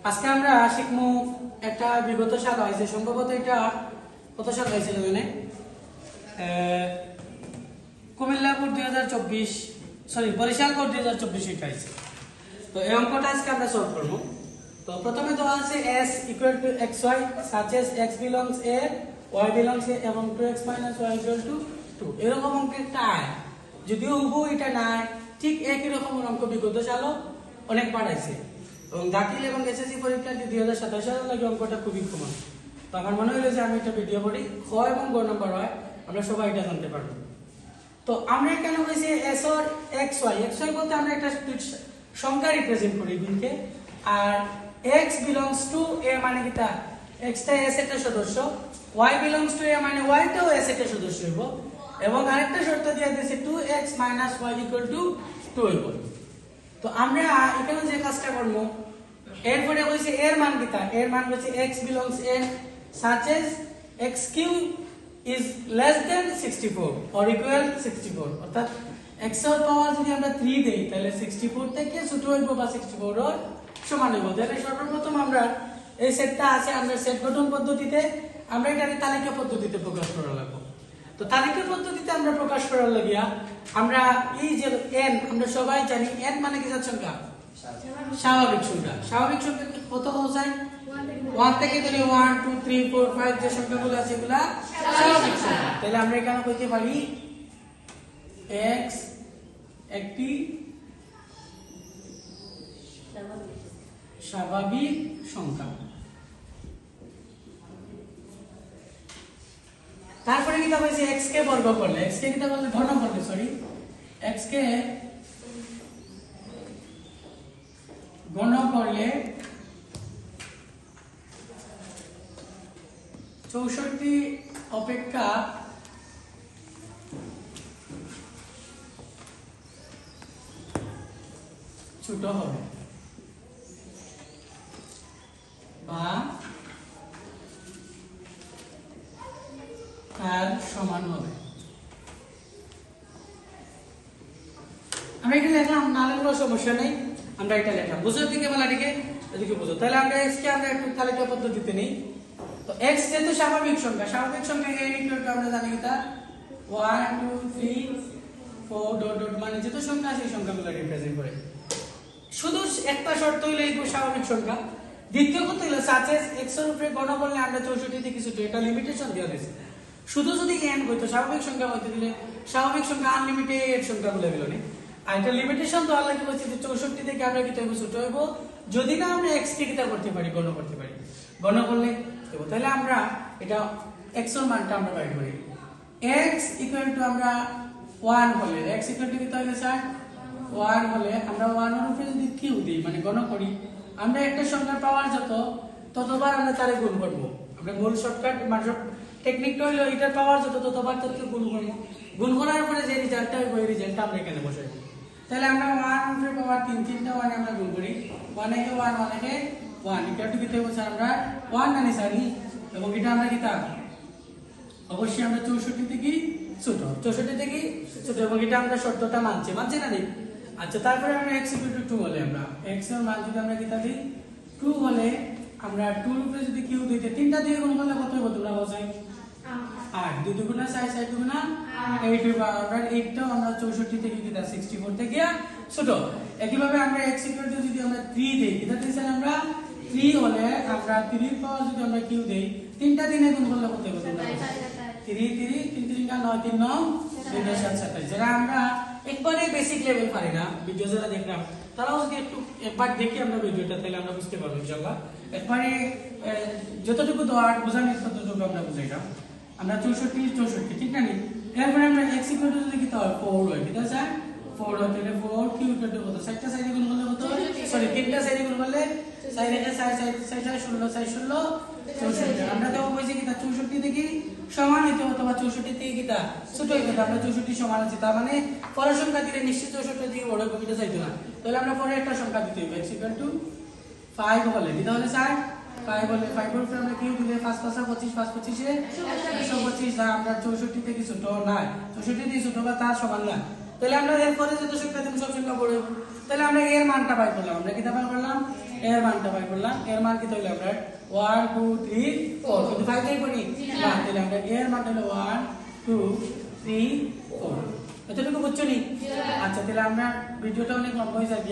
আজকে আমরা শিখবো একটা বিগত সাল হয়েছে, সম্ভবত এটা কত সাল হয়েছিল জানে Comilla board 2024 sorry Barisal board 2024 এটা হয়েছে। তো এই অঙ্কটা আজকে আমরা সলভ করবো। তো প্রথমে দেওয়া আছে s equal to xy such as x belongs a y belongs a এবং 2x minus y equal to 2 এরকম অঙ্কের টাই যদিও হুবহু এটা নাই, ঠিক একই রকম অঙ্ক বিগত সালও অনেক বাড়াইছে এবং দাখিল এবং এসএসসি পরীক্ষার্থী 2027 সালের লাগে অঙ্কটা খুবই কমন। তো আমার মনে হলো যে আমি একটা ভিডিও করি, খ এবং গ নম্বর হয় আমরা সবাই এটা জানতে পারবো। তো আমরা এখানে বলেছি s or xy xy বলতে আমরা একটা সংখ্যা রিপ্রেজেন্ট করি গুণকে, আর x belongs to a মানে কি তা x টা s এর সদস্য, y belongs to a মানে y টাও s এর সদস্য হইব এবং আরেকটা শর্ত দিয়ে দিয়েছে 2x - y = 2 হইব। তো আমরা এখানে যে কাজটা করব এরপরে কইছে এর মান কি তা এর মান হচ্ছে x belongs a such as x³ is less than 64 or equal 64 অর্থাৎ x এর পাওয়ার যদি আমরা 3 দেই তাহলে 64 থেকে ছোট হইব বা 64 এর সমান হইব। তাহলে সর্বপ্রথম আমরা এই সেটটা আছে, আমরা সেট গঠন পদ্ধতিতে আমরা এটাকে তালিকা পদ্ধতিতে প্রকাশ করা লাগবে। তো তালিকা পদ্ধতিতে আমরা প্রকাশ করার লাগিয়া আমরা এই যে n আমরা সবাই জানি n মানে কি জাত সংখ্যা, স্বাভাবিক সংখ্যা। স্বাভাবিক সংখ্যা কত বোঝায় 1 থেকে ধরে 1 2 3 4 5 যে সংখ্যাগুলো আছে এগুলা স্বাভাবিক সংখ্যা। তাহলে আমরা এখানে কইতে পারি x একটি স্বাভাবিক সংখ্যা। তারপরে কি হবে যে x কে বর্গ করলে x কে কিটা বললে ঘন করলে সরি x কে ঘন করলে 64 অপেক্ষা ছোট হবে বা তার সমান হবে। আমরা এটা লিখলাম, না লিখলেও সমস্যা নেই, আমরা এটা লিখলাম। বুঝো দিকে বলাটিকে এদিকে বুঝো। তাহলে আমরা x কে আমরা একটু তালিকা পদ্ধতিতে নেই। তো x যেহেতু স্বাভাবিক সংখ্যা, স্বাভাবিক সংখ্যা n = আমরা জানি এটা 1 2 3 4 ডট ডট মানে যত সংখ্যা আছে সেই সংখ্যাগুলো রিপ্রেজেন্ট করে। শুধু একটা শর্ত হইলে এই স্বাভাবিক সংখ্যা। দ্বিতীয় কথা হলো such as x এর উপরে গণ করলে আমরা 64 থেকে কিছু এটা লিমিটেশন দেওয়া হয়েছে। শুধু যদি n হইতো স্বাভাবিক সংখ্যা হইতে দিলে স্বাভাবিক সংখ্যা আনলিমিটেড সংখ্যাগুলো হলো না। আর এটা লিমিটেশন দেওয়া লাগে হচ্ছে যে 64 থেকে আমরা কি তৈব ছোট হইব যদি না আমরা x কে কিটা করতে পারি, গণ করতে পারি। গণ করলে তাহলে আমরা এটা x এর মানটা আমরা বাইর করি। x = আমরা 1 হলে x = কি তাহলে স্যার 1 হলে আমরা 1 এর উপরে যদি কিউ দেই মানে গণ করি, আমরা একটা সংখ্যার পাওয়ার ততবার আমরা তারে গুণ করব। আমরা মূল শর্টকাট মানে টেকনিকটা হলো এটার পাওয়ার ততবার ততকে গুণ করব। গুণ করার পরে যে রেজাল্টটা হবে ওই রেজাল্টটা আমরা এখানে বসাবো। তাহলে আমরা 1 উপরে পাওয়ার 3টা 1 আমরা গুণ করি, 1 একে 1 1 একে 1 এটা কি দিতে হবে স্যার আমরা 1 মানে সারি এবং এটা আমরা কি তা অবশ্যই আমরা 64 থেকে ছোট, 64 থেকে ছোট এবং এটা আমরা শর্তটা মানছে না নেই। আচ্ছা তারপরে আমরা x = 2 হলে আমরা x এর মান যদি আমরা কি তা দিই 2 হলে আমরা 2 এর উপরে যদি কিউ দিতে 3টা দিয়ে গুণ করলে কত হবে তোমরা বোঝাই 8 2 দুগুণা 6 6 দুগুণা 8 হবে। আমরা 8 টাও আমরা 64 থেকে কি তা 64 থেকে ছোট। একইভাবে আমরা x = যদি আমরা 3 দেই এটা দিছেন আমরা 3 হলে আমরা 3 এর পাওয়ার যদি আমরা কিউ দেই 3টা দিনে গুণ করলে কত হবে তোমরা 3 3 3 3 9 3 9 2 7 27 যারা আমরা একবারে বেসিক লেভেল পারি না ভিডিও যারা দেখলাম তারাও যদি একটু একবার দেখি আমরা ভিডিওটা তাহলে আমরা বুঝতে পারবো ইনশাআল্লাহ। একবারে যতটুকু দোয়া বোঝানোর ততটুকু আমরা বুঝাইলাম। আমরা 64 ঠিক না নি। এরপরে আমরা x = যদি কি হয় 4 হয় ঠিক আছে 4 হতে গেলে 4 q = কত 6টা সাইডে গুণ করলে কত সরি 3টা সাইডে গুণ করলে 4 রেখে 4 16 64 আমরা দেব কইছি কি তা 64 থেকে সমান হইতে অথবা 64 থেকে কি তা ছোট হইতে আমরা 64 সমান আছে তার মানে পরের সংখ্যা দিলে নিশ্চিত 64 থেকে বড় কবিতা চাইতো না। তাহলে আমরা পরে একটা সংখ্যা দিতে হবে x = 5 হলে কি তাহলে স্যার 5 হলে 5 এর উপরে আমরা কিউ দিলে 5 5 25 5 25 এ 125 আমরা 64 থেকে ছোট না 64 থেকে ছোট বা তার সমান না। তাহলে আমরা এরপরে যত সংখ্যা দেব সব সংখ্যা বড় হবে। তাহলে আমরা এর মানটা বাই করলাম, আমরা কিটা বাই করলাম, এর মানটা বাই করলাম। এর মান কি তাহলে আমরা 1 2 3 4 কিন্তু 5 দেই করি না, তাহলে আমরা এর মানটা হলো 1 2 3 4। এতটুকু বুঝছো নি? আচ্ছা, তাহলে আমরা ভিডিওটা অনেক লম্বা হয়ে যাবে,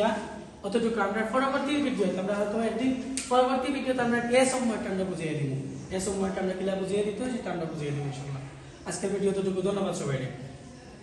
অতটুকু আমরা পরবর্তী ভিডিওতে আমরা হয়তো একদিন পরবর্তী ভিডিওতে আমরা এস হোমওয়ার্কটা আমরা বুঝিয়ে দিব। এস হোমওয়ার্কটা আমরা কিলা বুঝিয়ে দিতে হয় সেটা আমরা বুঝিয়ে দিব ইনশাআল্লাহ। আজকের ভিডিও এতটুকু, ধন্যবাদ সবাইকে।